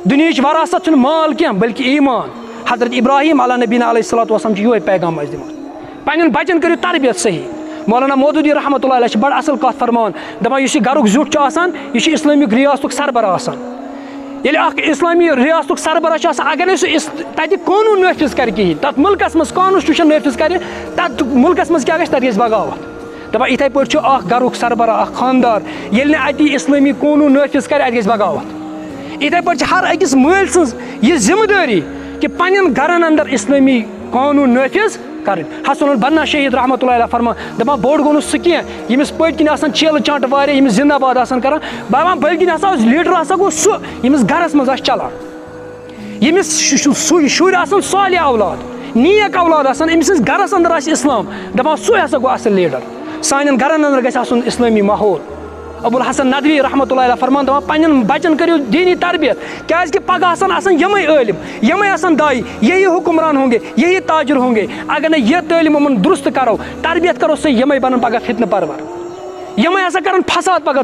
दुनियाच वरासत माल क्या बल्कि ईमान। हजरत इब्राहिम अला नबीना अलैहिस्सलातु वस्सलाम यो पैगाम दिवान पन्न बचन करियो तरबियत सही। मौलाना मौदूदी रहमतुल्लाह अलैह बड़ असल कथ फरमान दपान यह गरुक जुट यह इस्लामिक रियासतुक सरबराह आसान। ये इस्लामी रियासतुक सरबराह अगर तत कानून नाफिज कर कहें तथ मुल्कस मज कॉन्स्टिट्यूशन नाफिज कर तथ मुल्कस मज क्या तत गई बगावत। दपा इथे पे गरुक सरबराह खानदार ये अति इस्लामी कानून नाफिज कर अत गई बगावत। इथे पे हर अकिस मल सज यह जिम्मेदारी कि पन्न घरन अंदर इस्लामी कानून नाफिज कर। हसन बन्ना शहीद रहमतुल्लाह अलैह फरमा दपा बोड़ गो सह कह यमिस पट किन चेल चाट वारिया यमिस जिंदाबाद कर दपान बल्कि लीडर गो सह यमिस घरस मज चलान यमिस शुर सालिह औलाद नेक औलाद अमिस घरस अंदर इस्लाम दपान सह गो असल लीडर। सान घरन अंदर गि इस्लामी माहौल। अबुल हसन नदवी रहमतुल्लाह अलैह फरमान दपान पन्न बचन करियो दीनी तरबियत क्या पगह यमे इल्म यमे दाई यही हुक्मरान होंगे यही ताजिर होंगे। अगर न यह तालीम उमन दुरुस्त करो तरबियत करो सही यमे बन पगह फितन परवर यमे कर फसाद पगह।